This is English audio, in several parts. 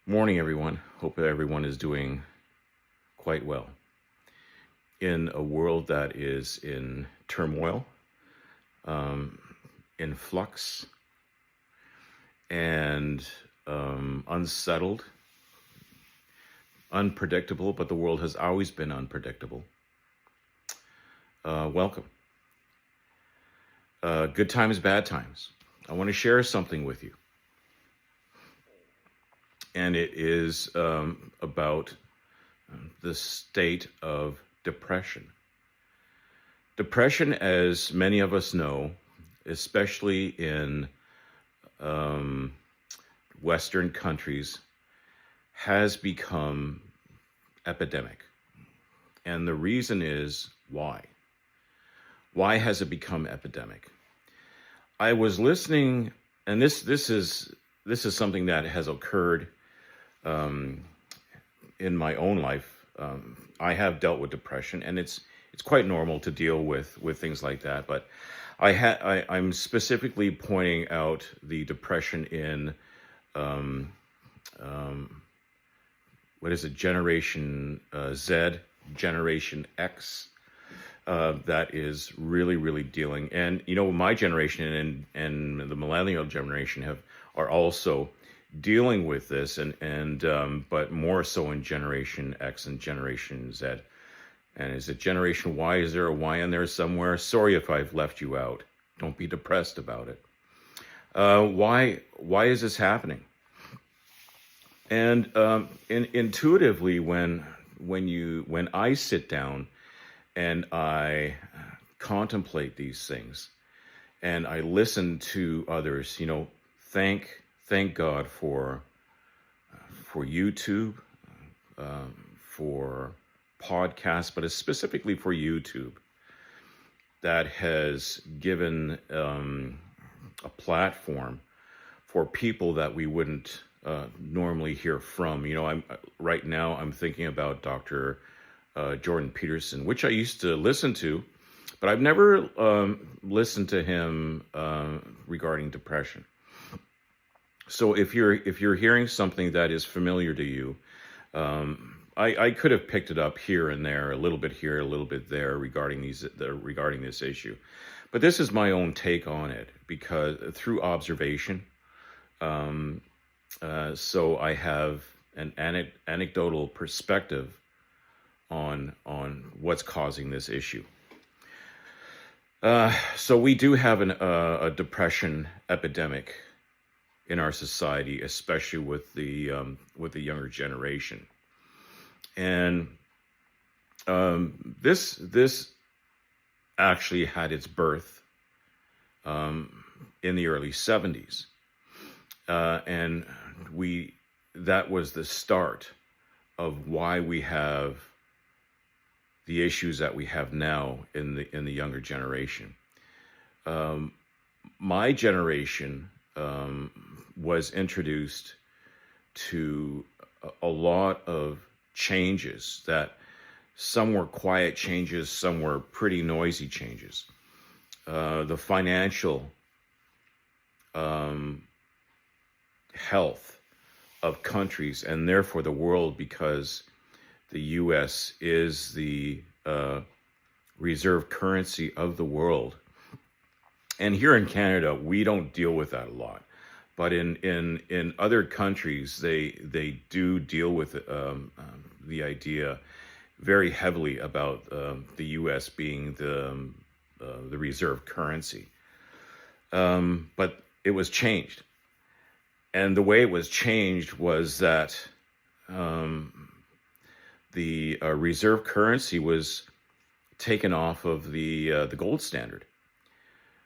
Morning, everyone. Hope that everyone is doing quite well. In a world that is in turmoil, um, in flux, and unsettled, unpredictable, but the world has always been unpredictable. Welcome. Good times, bad times. I want to share something with you, and it is about the state of depression. Depression, as many of us know, especially in um, Western countries, has become epidemic. And the reason is why. Why has it become epidemic? I was listening, and this is something that has occurred um, in my own life. I have dealt with depression, and it's quite normal to deal with things like that. But I'm specifically pointing out the depression in um, um, what is it, Generation Z, Generation X, that is really, really dealing. And my generation and the millennial generation are also dealing with this, and but more so in Generation X and Generation Z. And is it Generation Y? Is there a Y in there somewhere? Sorry if I've left you out. Don't be depressed about it. Why is this happening? And intuitively, when I sit down and I contemplate these things, and I listen to others, thank God for YouTube, for podcasts, but it's specifically for YouTube that has given a platform for people that we wouldn't normally hear from. Right now I'm thinking about Dr. Jordan Peterson, which I used to listen to, but I've never listened to him regarding depression. So if you're hearing something that is familiar to you, I could have picked it up here and there, a little bit here, a little bit there regarding this issue, but this is my own take on it because through observation. So I have an anecdotal perspective on what's causing this issue. So we do have a depression epidemic in our society, especially with the younger generation, and this actually had its birth in the early 70s, and that was the start of why we have the issues that we have now in the younger generation. My generation was introduced to a lot of changes that some were quiet changes, some were pretty noisy changes. The financial health of countries and therefore the world, because the U.S. is the reserve currency of the world. And here in Canada, we don't deal with that a lot. But in other countries, they do deal with the idea very heavily about the U.S. being the reserve currency. But it was changed. And the way it was changed was that the reserve currency was taken off of the gold standard.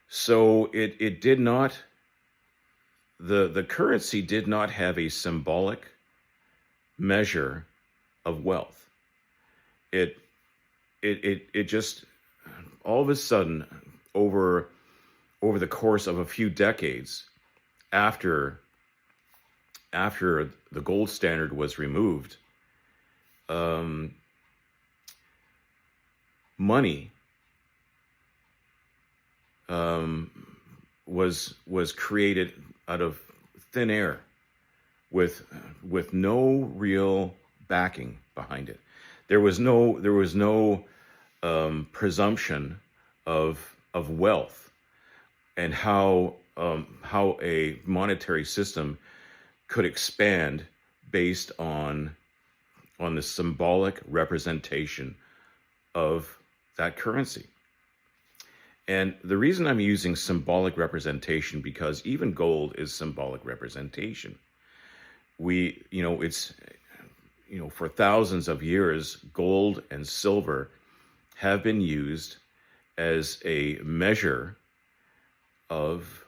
So it did not, the currency did not have a symbolic measure of wealth. It just all of a sudden over the course of a few decades after the gold standard was removed, money was created out of thin air. with no real backing behind it. There was no presumption of wealth, and how a monetary system could expand based on the symbolic representation of that currency. And the reason I'm using symbolic representation, because even gold is symbolic representation. It's, for thousands of years, gold and silver have been used as a measure of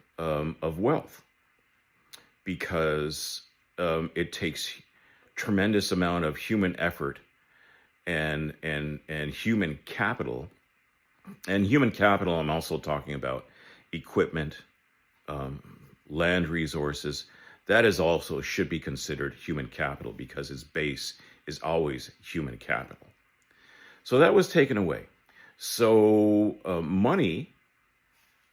wealth, because it takes tremendous amount of human effort and human capital. And human capital, I'm also talking about equipment, land resources. That is also should be considered human capital, because its base is always human capital. So that was taken away. So money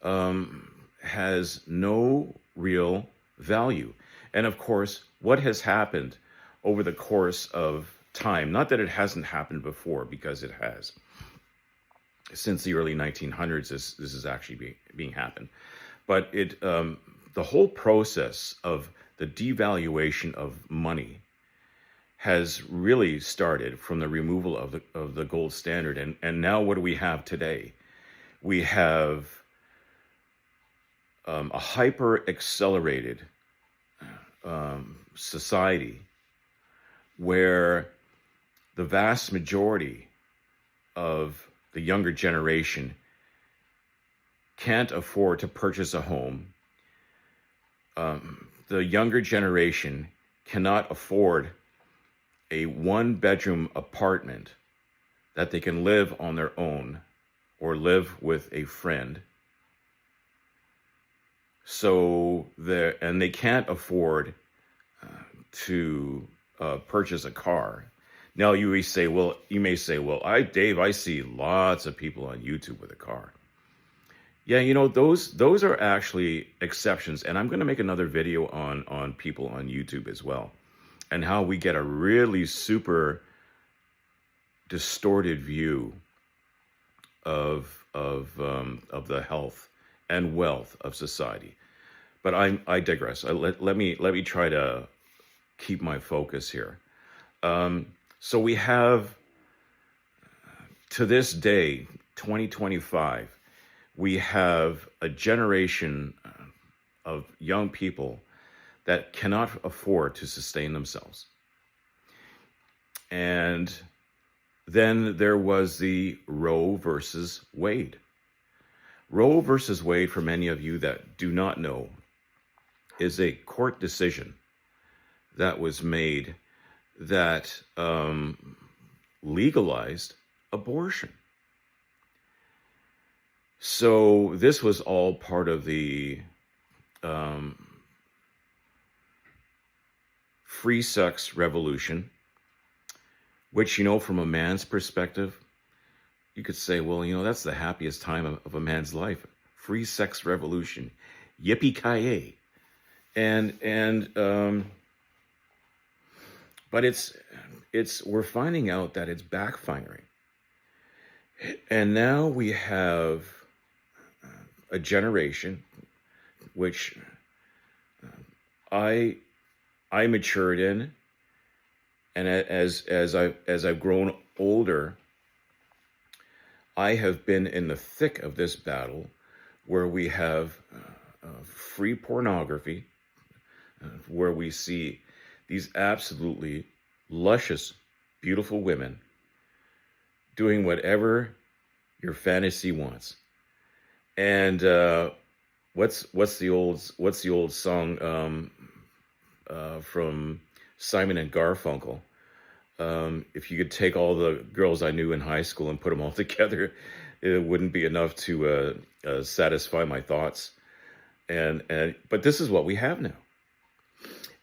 has no real value. And of course, what has happened over the course of time, not that it hasn't happened before, because it has. Since the early 1900s, this is actually being happened. But the whole process of the devaluation of money has really started from the removal of the gold standard. And now what do we have today? We have a hyper accelerated society where the vast majority of the younger generation can't afford to purchase a home. The younger generation cannot afford a one-bedroom apartment that they can live on their own or live with a friend. So they can't afford to purchase a car. Now you may say, well, Dave, I see lots of people on YouTube with a car. Yeah, those are actually exceptions, and I'm going to make another video on people on YouTube as well, and how we get a really super distorted view of the health and wealth of society. But I digress. Let me try to keep my focus here. So we have, to this day, 2025, we have a generation of young people that cannot afford to sustain themselves. And then there was the Roe versus Wade. Roe versus Wade, for many of you that do not know, is a court decision that was made that legalized abortion. So this was all part of the free sex revolution, which, from a man's perspective, you could say, well, that's the happiest time of a man's life. Free sex revolution. Yippee-ki-yay. But we're finding out that it's backfiring. And now we have a generation which I matured in, and as I've grown older, I have been in the thick of this battle, where we have free pornography, where we see these absolutely luscious, beautiful women doing whatever your fantasy wants. And what's the old song from Simon and Garfunkel? If you could take all the girls I knew in high school and put them all together, it wouldn't be enough to satisfy my thoughts. But this is what we have now.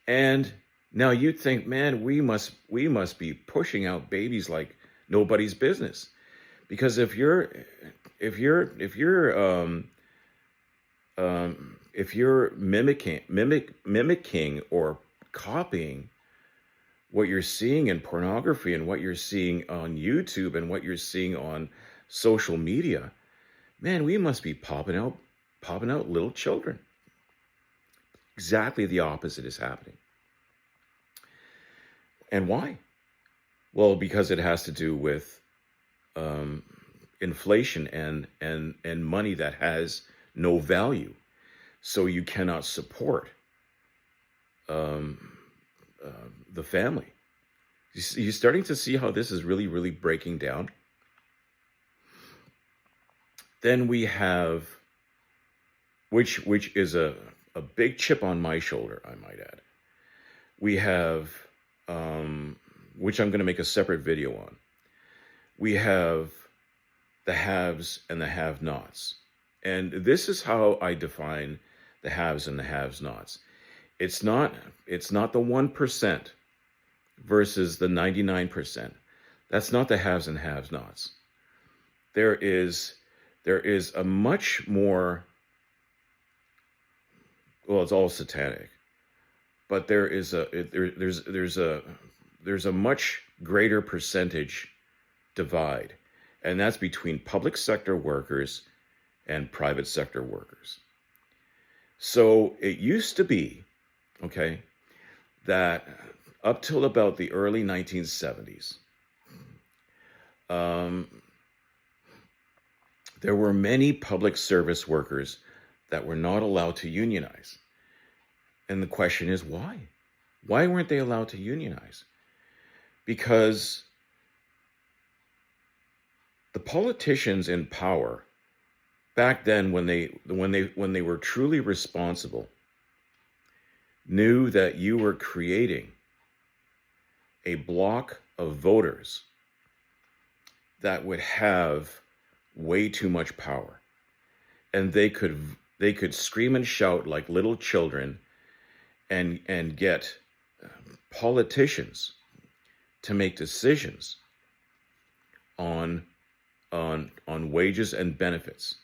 And now you'd think, man, we must be pushing out babies like nobody's business, because if you're mimicking or copying what you're seeing in pornography and what you're seeing on YouTube and what you're seeing on social media, man, we must be popping out little children. Exactly the opposite is happening. And why? Well, because it has to do with um, inflation and money that has no value. So you cannot support um, uh, the family. You're starting to see how this is really, really breaking down. Then we have, which is a big chip on my shoulder, I might add. We have, which I'm going to make a separate video on. We have the haves and the have-nots. And this is how I define the haves and the have-nots. It's not the 1% versus the 99%. That's not the haves and have-nots. There is a much more, well, it's all satanic, but there's a much greater percentage divide, and that's between public sector workers and private sector workers. So it used to be, okay, that up till about the early 1970s, there were many public service workers that were not allowed to unionize. And the question is, why? Why weren't they allowed to unionize? Because the politicians in power back then, when they were truly responsible, knew that you were creating a block of voters that would have way too much power, and they could scream and shout like little children and get politicians to make decisions on wages and benefits.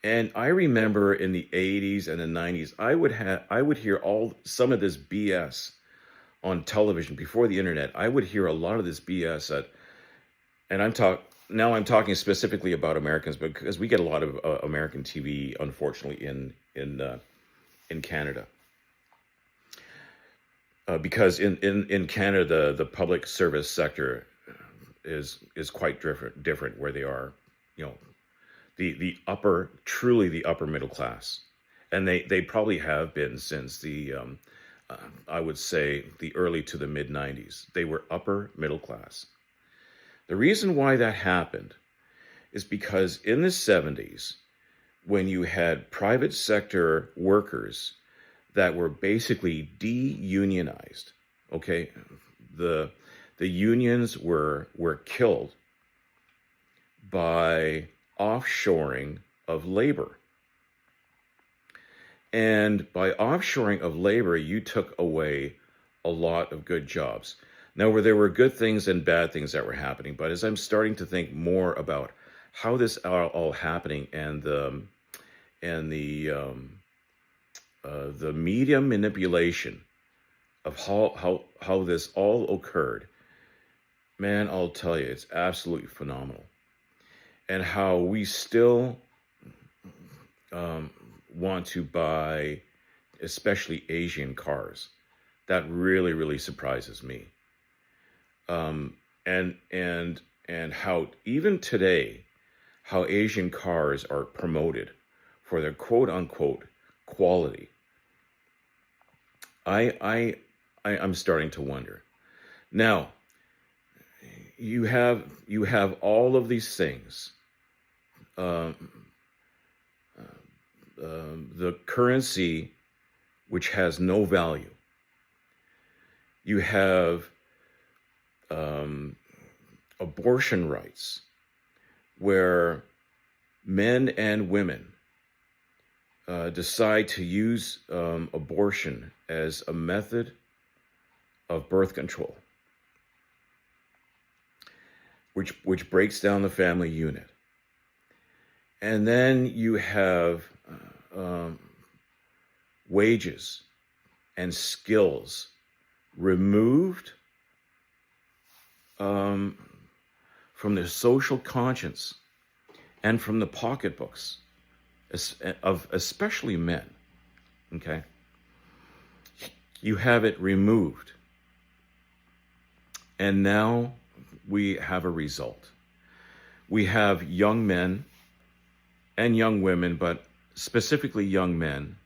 And I remember in the 80s and the 90s, I would hear some of this BS on television before the internet. I would hear a lot of this BS and I'm talking specifically about Americans, because we get a lot of American TV, unfortunately, in Canada. Because in Canada, the public service sector is quite different where they are, the truly the upper middle class, and they probably have been since the I would say the early to the mid 90s. They were upper middle class. The reason why that happened is because in the 70s, when you had private sector workers that were basically de-unionized, okay, the unions were killed by offshoring of labor. And by offshoring of labor, you took away a lot of good jobs. Now, where there were good things and bad things that were happening, but as I'm starting to think more about how this are all happening and the media manipulation of how this all occurred, man, I'll tell you, it's absolutely phenomenal. And how we still want to buy, especially Asian cars. That really, really surprises me. And how even today, how Asian cars are promoted for their quote unquote quality. I'm starting to wonder. Now, you have all of these things. The currency, which has no value. You have abortion rights, where men and women decide to use abortion as a method of birth control, which breaks down the family unit. And then you have wages and skills removed um, from the social conscience and from the pocketbooks of especially men, okay? You have it removed. And now we have a result. We have young men and young women, but specifically young men,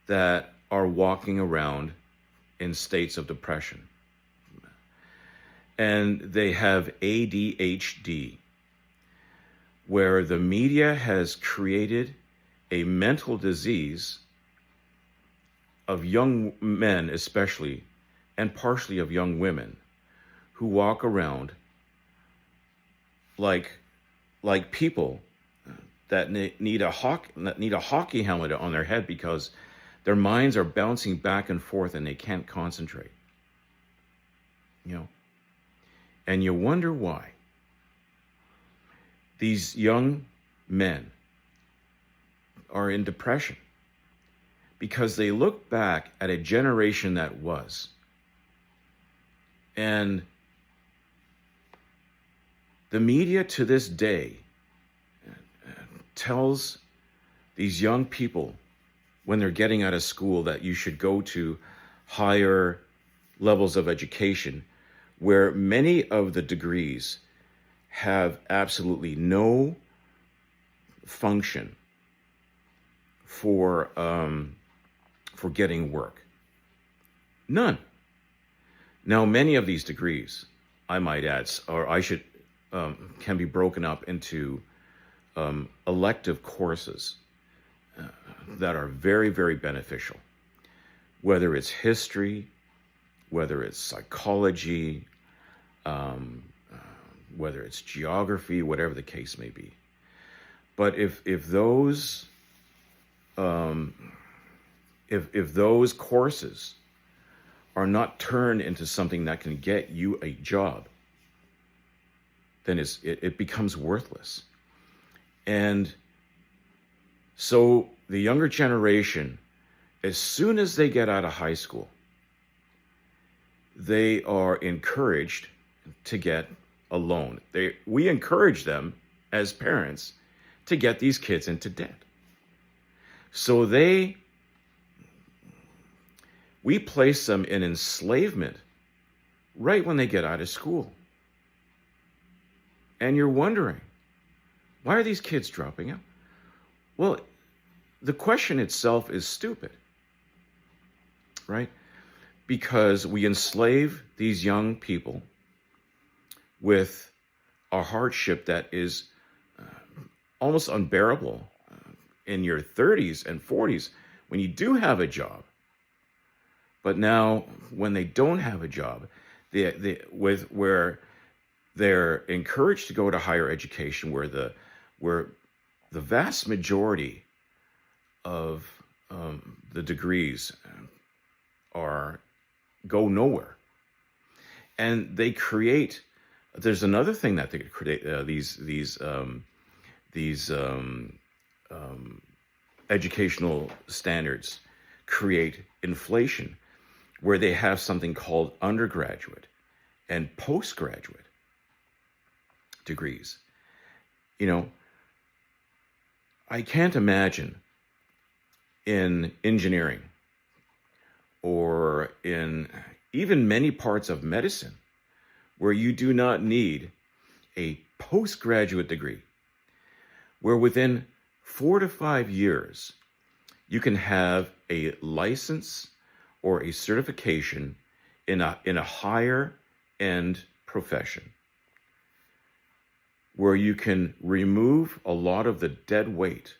that are walking around in states of depression. And they have ADHD, where the media has created a mental disease of young men especially, and partially of young women, who walk around like people that need a hockey helmet on their head because their minds are bouncing back and forth and they can't concentrate. You know, and you wonder why these young men are in depression, because they look back at a generation that was, and the media to this day tells these young people when they're getting out of school that you should go to higher levels of education, where many of the degrees have absolutely no function for getting work. None. Now, many of these degrees, I might add, can be broken up into elective courses that are very, very beneficial. Whether it's history, whether it's psychology, whether it's geography, whatever the case may be. But if those courses are not turned into something that can get you a job, then it becomes worthless. And so the younger generation, as soon as they get out of high school, they are encouraged to get a loan. We encourage them as parents to get these kids into debt. So we place them in enslavement right when they get out of school. And you're wondering, why are these kids dropping out? Well, the question itself is stupid, right? Because we enslave these young people with a hardship that is almost unbearable in your 30s and 40s when you do have a job. But now, when they don't have a job, where they're encouraged to go to higher education, where the vast majority of the degrees go nowhere, and they create. There's another thing that they create. These educational standards create inflation, where they have something called undergraduate and postgraduate degrees. You know, I can't imagine in engineering or in even many parts of medicine where you do not need a postgraduate degree, where within 4 to 5 years you can have a license or a certification in a higher end profession, where you can remove a lot of the dead weight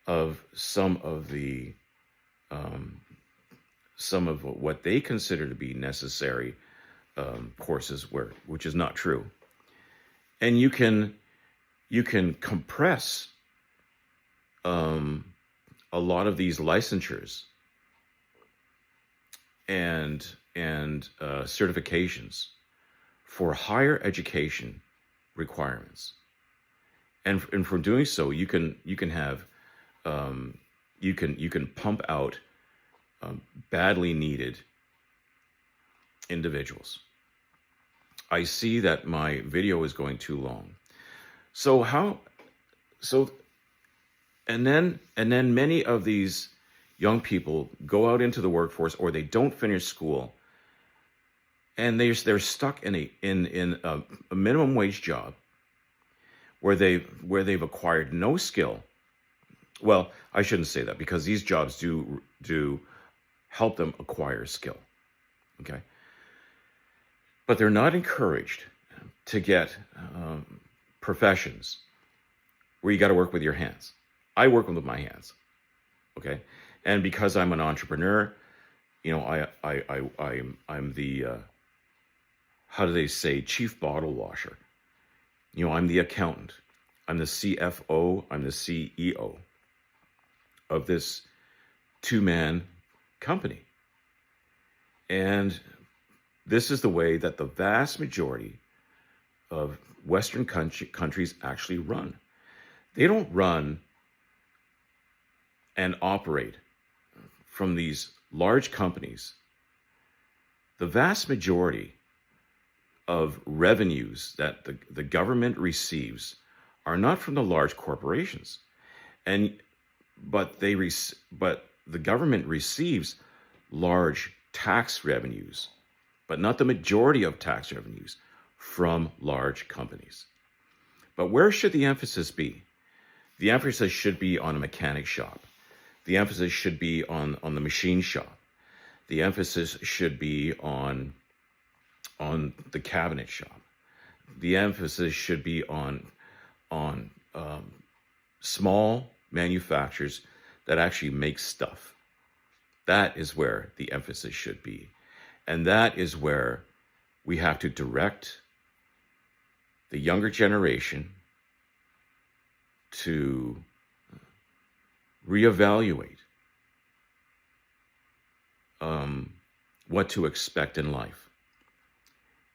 of some of what they consider to be necessary courses, which is not true, and you can compress a lot of these licensures and certifications for higher education requirements, and for doing so, you can pump out badly needed individuals. I see that my video is going too long. So how, so, and then many of these young people go out into the workforce, or they don't finish school, and they're stuck in a minimum wage job where they've acquired no skill. Well, I shouldn't say that, because these jobs do help them acquire skill. Okay, but they're not encouraged to get professions where you got to work with your hands. I work with my hands. Okay, and because I'm an entrepreneur, I'm the how do they say, chief bottle washer. I'm the accountant. I'm the CFO. I'm the CEO of this two-man company. And this is the way that the vast majority of Western countries actually run. They don't run and operate from these large companies. The vast majority of revenues that the government receives are not from the large corporations, but the government receives large tax revenues, but not the majority of tax revenues from large companies. But where should the emphasis be? The emphasis should be on a mechanic shop. The emphasis should be on the machine shop. The emphasis should be on the cabinet shop. The emphasis should be on small manufacturers that actually make stuff. That is where the emphasis should be. And that is where we have to direct the younger generation to reevaluate what to expect in life,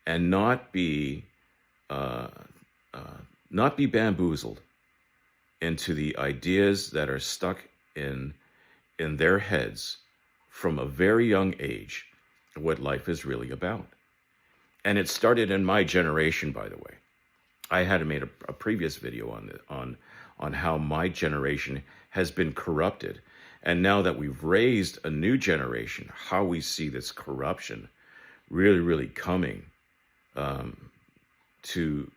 and not be bamboozled into the ideas that are stuck in their heads from a very young age, what life is really about. And it started in my generation, by the way. I had made a previous video on how my generation has been corrupted. And now that we've raised a new generation, how we see this corruption really, really coming to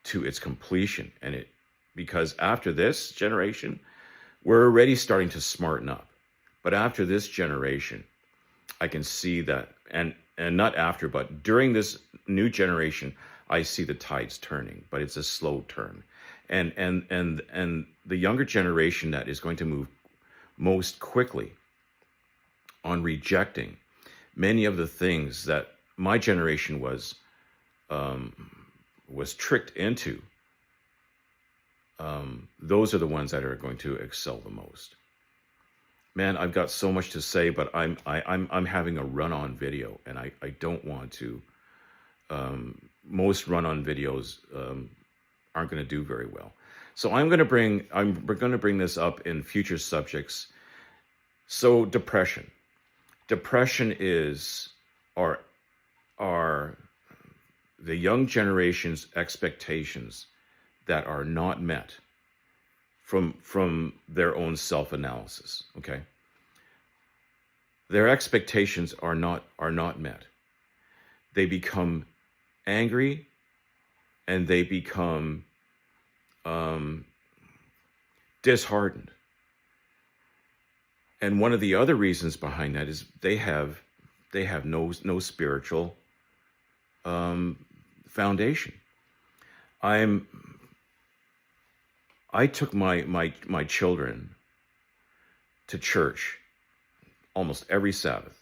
its completion. Because after this generation, we're already starting to smarten up. But after this generation, I can see that, and not after, but during this new generation, I see the tides turning, but it's a slow turn. And the younger generation that is going to move most quickly on rejecting many of the things that my generation was tricked into, those are the ones that are going to excel the most. Man, I've got so much to say, but I'm having a run-on video, and I don't want to. Most run-on videos aren't going to do very well. So we're going to bring this up in future subjects. So depression is are the young generation's expectations that are not met from their own self-analysis. Okay, their expectations are not met. They become angry, and they become disheartened. And one of the other reasons behind that is they have no spiritual foundation. I took my children to church almost every Sabbath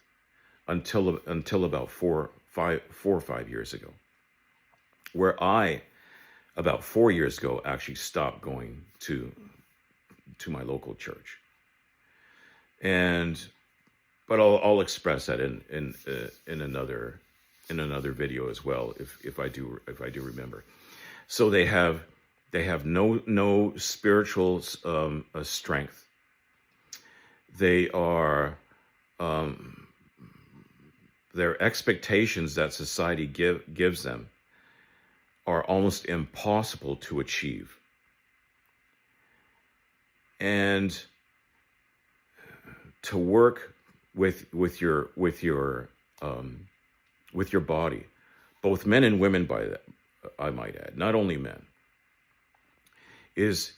until about 4 or 5 years ago, where I about 4 years ago actually stopped going to my local church. But I'll express that in another video as well, if I do remember. So they have no spiritual strength. They are um, their expectations that society gives them are almost impossible to achieve. And to work with your body, both men and women, by that I might add, not only men, is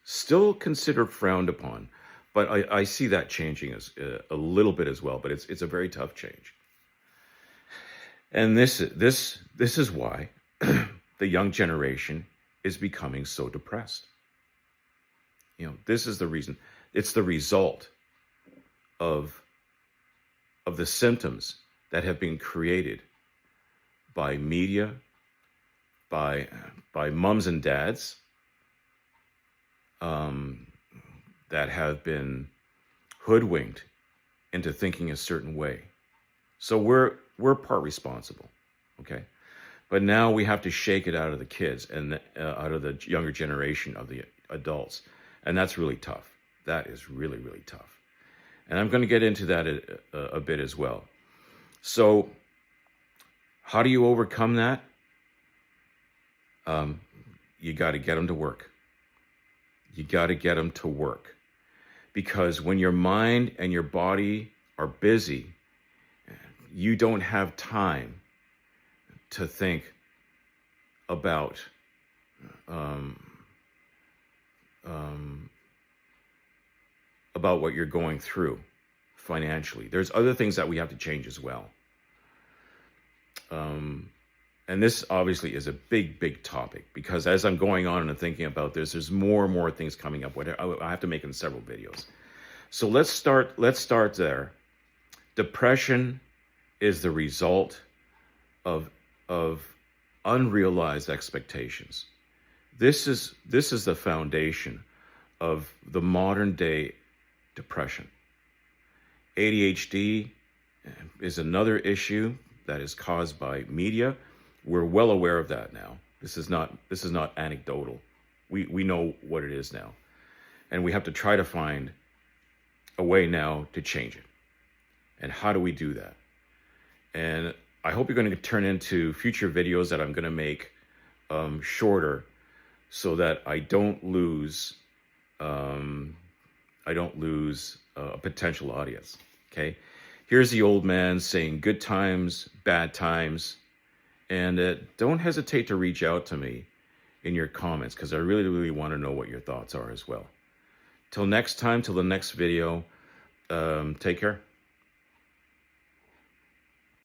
still considered frowned upon. But I see that changing as a little bit as well. But it's a very tough change. And this is why the young generation is becoming so depressed. This is the reason. It's the result of the symptoms that have been created by media, by mums and dads, that have been hoodwinked into thinking a certain way. So we're part responsible, okay? But now we have to shake it out of the kids and out of the younger generation of the adults, and that's really tough. That is really, really tough. And I'm going to get into that a bit as well. So how do you overcome that? You got to get them to work. You got to get them to work. Because when your mind and your body are busy, you don't have time to think about what you're going through financially. There's other things that we have to change as well. And this obviously is a big, big topic, because as I'm going on and thinking about this, there's more and more things coming up. I have to make in several videos. So let's start there. Depression is the result of unrealized expectations. This is the foundation of the modern day depression. ADHD is another issue that is caused by media. We're well aware of that now. This is not anecdotal. We know what it is now. And we have to try to find a way now to change it. And how do we do that? And I hope you're going to turn into future videos that I'm going to make shorter, so that I don't lose a potential audience. Okay, here's the old man saying good times, bad times, and don't hesitate to reach out to me in your comments, because I really, really want to know what your thoughts are as well. Till next time, till the next video, take care.